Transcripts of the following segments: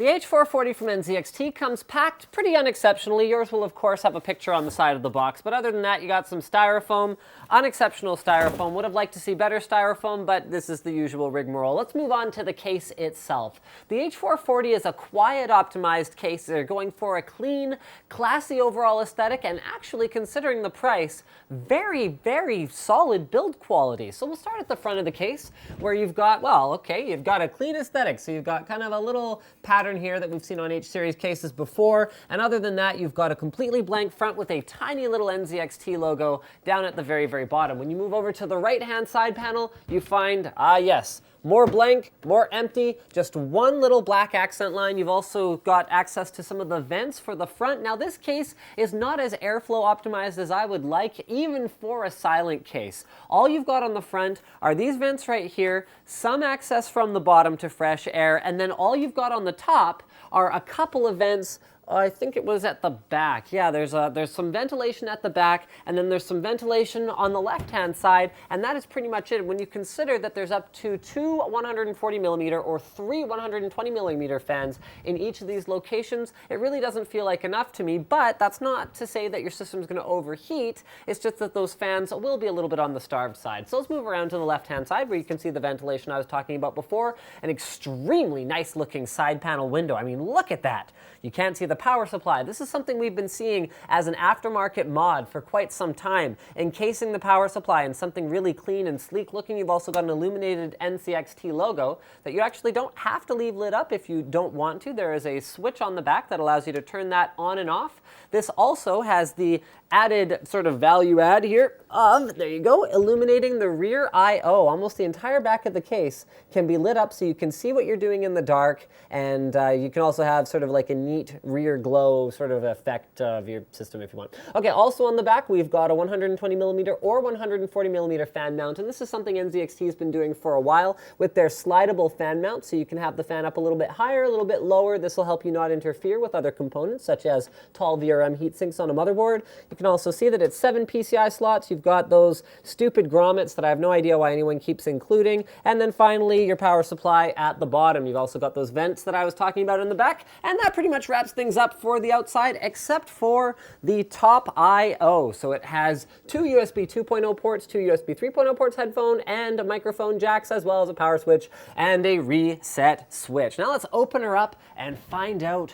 The H440 from NZXT comes packed pretty unexceptionally. Yours will, of course, have a picture on the side of the box, but other than that, you got some styrofoam, unexceptional styrofoam. Would have liked to see better styrofoam, but this is the usual rigmarole. Let's move on to the case itself. The H440 is a quiet, optimized case. They're going for a clean, classy overall aesthetic, and actually, considering the price, very, very solid build quality. So we'll start at the front of the case, where you've got, well, okay, you've got a clean aesthetic. So you've got kind of a little pattern here that we've seen on H-series cases before, and other than that, you've got a completely blank front with a tiny little NZXT logo down at the very, very bottom. When you move over to the right-hand side panel, you find, yes, more blank, more empty, just one little black accent line. You've also got access to some of the vents for the front. Now this case is not as airflow optimized as I would like, even for a silent case. All you've got on the front are these vents right here, some access from the bottom to fresh air, and then all you've got on the top are a couple of vents. I think it was at the back. Yeah, there's some ventilation at the back, and then there's some ventilation on the left-hand side, and that is pretty much it. When you consider that there's up to 2 140 millimeter or 3 120 millimeter fans in each of these locations, it really doesn't feel like enough to me, but that's not to say that your system's going to overheat. It's just that those fans will be a little bit on the starved side. So let's move around to the left-hand side where you can see the ventilation I was talking about before, an extremely nice-looking side panel window. I mean, look at that. You can't see the power supply. This is something we've been seeing as an aftermarket mod for quite some time. Encasing the power supply in something really clean and sleek looking. You've also got an illuminated NZXT logo that you actually don't have to leave lit up if you don't want to. There is a switch on the back that allows you to turn that on and off. This also has the added sort of value add here of, there you go, illuminating the rear I/O. Almost the entire back of the case can be lit up so you can see what you're doing in the dark, and you can also have sort of like a neat rear glow sort of effect of your system if you want. Okay, also on the back we've got a 120 millimeter or 140 millimeter fan mount, and this is something NZXT has been doing for a while with their slidable fan mount, so you can have the fan up a little bit higher, a little bit lower. This will help you not interfere with other components such as tall VRM heat sinks on a motherboard. You can also see that it's 7 PCI slots. You've got those stupid grommets that I have no idea why anyone keeps including. And then finally, your power supply at the bottom. You've also got those vents that I was talking about in the back. And that pretty much wraps things up for the outside, except for the top I/O. So it has 2 USB 2.0 ports, 2 USB 3.0 ports, headphone and microphone jacks, as well as a power switch and a reset switch. Now let's open her up and find out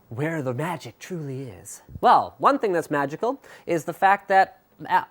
where the magic truly is. Well, one thing that's magical is the fact that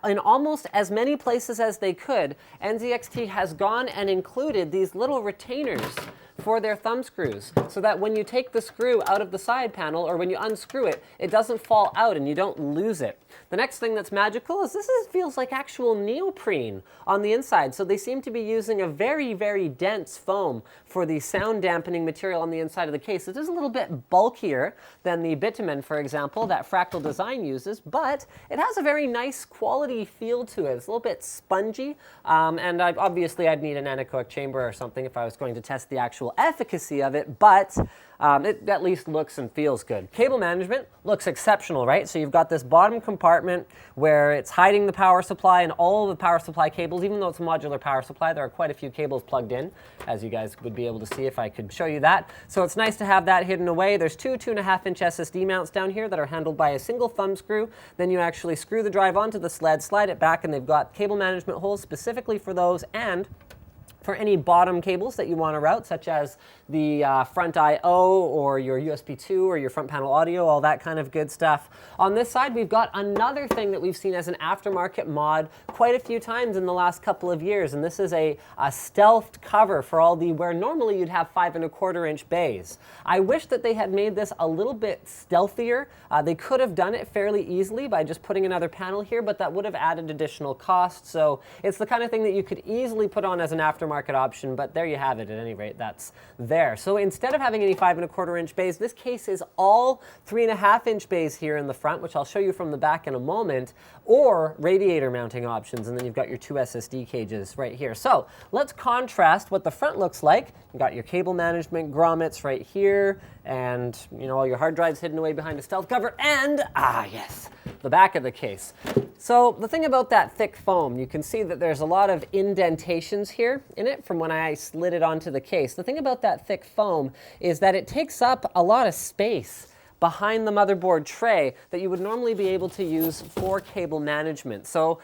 in almost as many places as they could, NZXT has gone and included these little retainers for their thumb screws, so that when you take the screw out of the side panel or when you unscrew it, it doesn't fall out and you don't lose it. The next thing that's magical is feels like actual neoprene on the inside. So they seem to be using a very, very dense foam for the sound dampening material on the inside of the case. It is a little bit bulkier than the bitumen, for example, that Fractal Design uses, but it has a very nice quality feel to it. It's a little bit spongy, and obviously I'd need an anechoic chamber or something if I was going to test the actual efficacy of it, but it at least looks and feels good. Cable management looks exceptional, right? So you've got this bottom compartment where it's hiding the power supply and all of the power supply cables. Even though it's a modular power supply, there are quite a few cables plugged in, as you guys would be able to see if I could show you that. So it's nice to have that hidden away. There's 2 2.5-inch SSD mounts down here that are handled by a single thumb screw. Then you actually screw the drive onto the sled, slide it back, and they've got cable management holes specifically for those, and for any bottom cables that you want to route, such as the front I/O or your USB 2 or your front panel audio, all that kind of good stuff. On this side, we've got another thing that we've seen as an aftermarket mod quite a few times in the last couple of years, and this is a stealthed cover for all the, where normally you'd have 5 1/4-inch bays. I wish that they had made this a little bit stealthier. They could have done it fairly easily by just putting another panel here, but that would have added additional cost. So it's the kind of thing that you could easily put on as an aftermarket option, but there you have it. At any rate, that's there. So instead of having any 5 1/4-inch bays, this case is all 3.5-inch bays here in the front, which I'll show you from the back in a moment, or radiator mounting options, and then you've got your 2 SSD cages right here. So let's contrast what the front looks like. You've got your cable management grommets right here, and all your hard drives hidden away behind a stealth cover, and yes, the back of the case. So the thing about that thick foam, you can see that there's a lot of indentations here in it from when I slid it onto the case. The thing about that thick foam is that it takes up a lot of space behind the motherboard tray that you would normally be able to use for cable management. So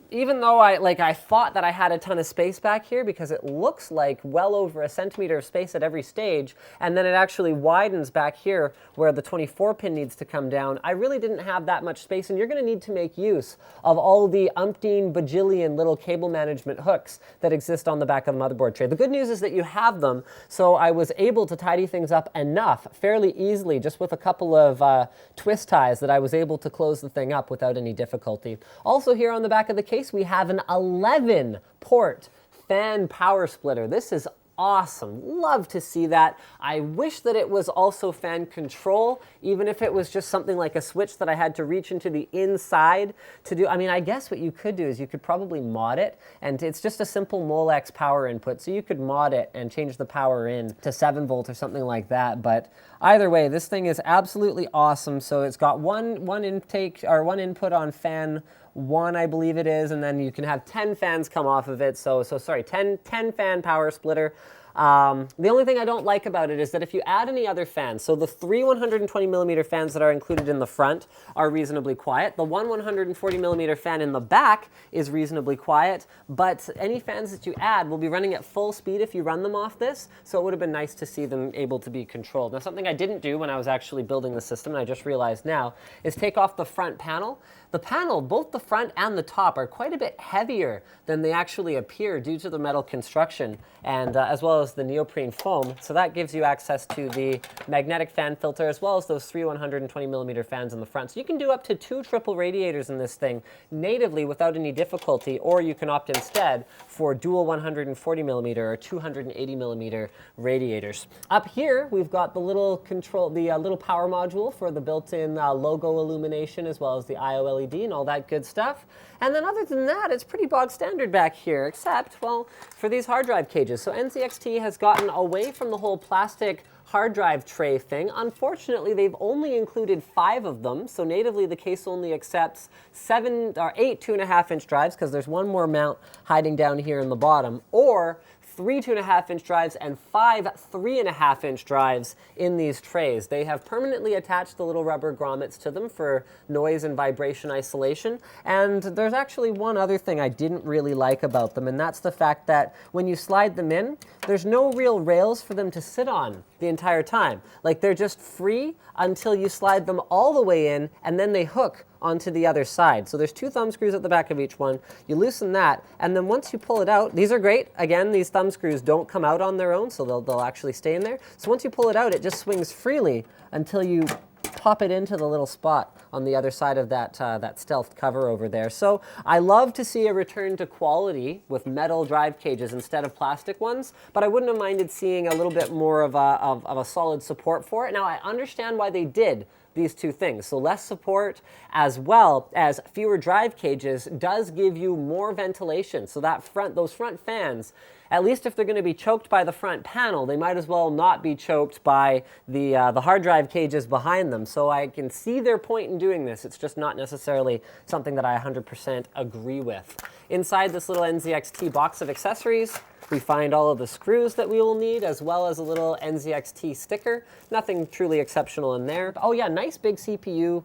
even though I thought that I had a ton of space back here, because it looks like well over a centimeter of space at every stage, and then it actually widens back here where the 24 pin needs to come down, I really didn't have that much space, and you're going to need to make use of all the umpteen bajillion little cable management hooks that exist on the back of the motherboard tray. The good news is that you have them, so I was able to tidy things up enough fairly easily, just with a couple of twist ties, that I was able to close the thing up without any difficulty. Also here on the back of the case, we have an 11-port fan power splitter. This is awesome. Love to see that. I wish that it was also fan control, even if it was just something like a switch that I had to reach into the inside to do. I mean, I guess what you could do is you could probably mod it, and it's just a simple Molex power input, so you could mod it and change the power in to 7 volt or something like that. But either way, this thing is absolutely awesome. So it's got one intake, or one input on fan 1, I believe it is, and then you can have 10 fans come off of it. So sorry, 10 fan power splitter. The only thing I don't like about it is that if you add any other fans, so the 3 120mm fans that are included in the front are reasonably quiet. The 1 140mm fan in the back is reasonably quiet, but any fans that you add will be running at full speed if you run them off this, so it would have been nice to see them able to be controlled. Now, something I didn't do when I was actually building the system, and I just realized now, is take off the front panel. The panel, both the front and the top, are quite a bit heavier than they actually appear due to the metal construction, and as well as the neoprene foam. So that gives you access to the magnetic fan filter, as well as those 3 120mm fans in the front. So you can do up to 2 triple radiators in this thing natively without any difficulty, or you can opt instead for dual 140mm or 280mm radiators. Up here, we've got the little little power module for the built-in logo illumination, as well as the IO LED and all that good stuff. And then other than that, it's pretty bog standard back here, except, well, for these hard drive cages. So NZXT has gotten away from the whole plastic hard drive tray thing. Unfortunately, they've only included 5 of them, so natively the case only accepts 8 2.5-inch drives, because there's one more mount hiding down here in the bottom, or 3 2.5-inch drives and 5 3.5-inch drives in these trays. They have permanently attached the little rubber grommets to them for noise and vibration isolation. And there's actually one other thing I didn't really like about them, and that's the fact that when you slide them in, there's no real rails for them to sit on the entire time. Like, they're just free until you slide them all the way in, and then they hook onto the other side. So there's 2 thumb screws at the back of each one. You loosen that, and then once you pull it out, these are great. Again, these thumb screws don't come out on their own, so they'll actually stay in there. So once you pull it out, it just swings freely until you pop it into the little spot on the other side of that stealth cover over there. So I love to see a return to quality with metal drive cages instead of plastic ones, but I wouldn't have minded seeing a little bit more of a solid support for it. Now, I understand why they did these 2 things. So less support, as well as fewer drive cages, does give you more ventilation. So those front fans, at least if they're going to be choked by the front panel, they might as well not be choked by the hard drive cages behind them. So I can see their point in doing this. It's just not necessarily something that I 100% agree with. Inside this little NZXT box of accessories, we find all of the screws that we will need, as well as a little NZXT sticker. Nothing truly exceptional in there. Oh yeah, nice big CPU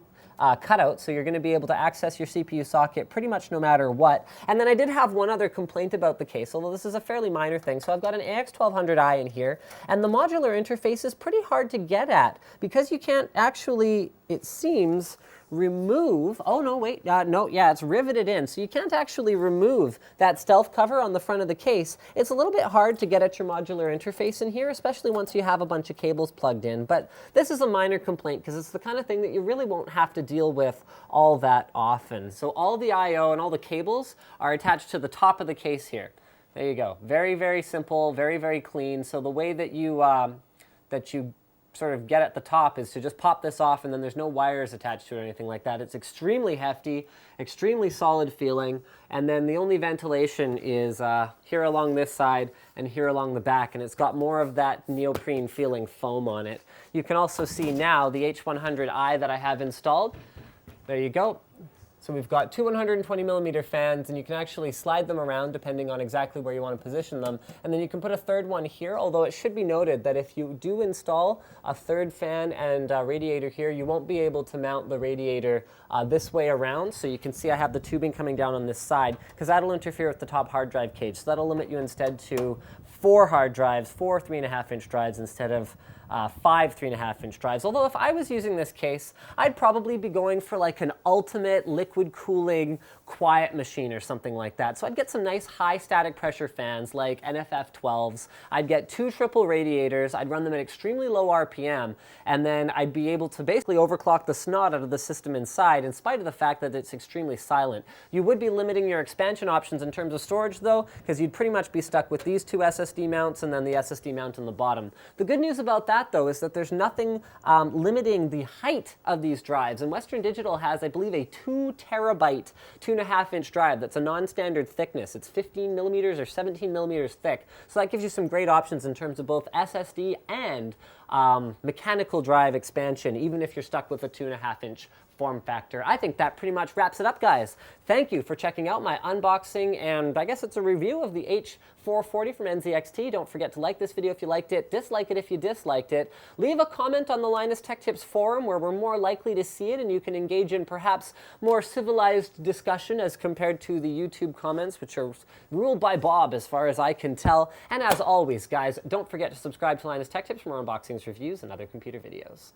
cutout, so you're going to be able to access your CPU socket pretty much no matter what. And then I did have one other complaint about the case, although this is a fairly minor thing. So I've got an AX1200i in here, and the modular interface is pretty hard to get at, because you can't actually, it seems, remove, oh no, wait, no, yeah, it's riveted in, so you can't actually remove that stealth cover on the front of the case. It's a little bit hard to get at your modular interface in here, especially once you have a bunch of cables plugged in, but this is a minor complaint because it's the kind of thing that you really won't have to deal with all that often. So all the I/O and all the cables are attached to the top of the case here. There you go. Very, very simple, very, very clean. So the way that you sort of get at the top is to just pop this off, and then there's no wires attached to it or anything like that. It's extremely hefty, extremely solid feeling, and then the only ventilation is here along this side and here along the back, and it's got more of that neoprene feeling foam on it. You can also see now the H100i that I have installed. There you go. So we've got two 120 millimeter fans, and you can actually slide them around depending on exactly where you want to position them. And then you can put a third one here, although it should be noted that if you do install a third fan and radiator here, you won't be able to mount the radiator this way around. So you can see I have the tubing coming down on this side, because that'll interfere with the top hard drive cage. So that'll limit you instead to 4 hard drives, 4 3.5-inch drives instead of 5 3.5-inch drives. Although if I was using this case, I'd probably be going for like an ultimate liquid cooling quiet machine or something like that. So I'd get some nice high static pressure fans like NFF12s. I'd get 2 triple radiators. I'd run them at extremely low RPM, and then I'd be able to basically overclock the snot out of the system inside, in spite of the fact that it's extremely silent. You would be limiting your expansion options in terms of storage though, because you'd pretty much be stuck with these 2 SSD mounts and then the SSD mount on the bottom. The good news about that though is that there's nothing limiting the height of these drives, and Western Digital has, I believe, a 2 terabyte 2.5-inch drive that's a non-standard thickness. It's 15 millimeters or 17 millimeters thick, so that gives you some great options in terms of both SSD and mechanical drive expansion, even if you're stuck with a 2.5-inch form factor. I think that pretty much wraps it up, guys. Thank you for checking out my unboxing, and I guess it's a review of the H440 from NZXT. Don't forget to like this video if you liked it, dislike it if you disliked it. Leave a comment on the Linus Tech Tips forum where we're more likely to see it, and you can engage in perhaps more civilized discussion as compared to the YouTube comments, which are ruled by Bob as far as I can tell. And as always, guys, don't forget to subscribe to Linus Tech Tips for more unboxings, reviews, and other computer videos.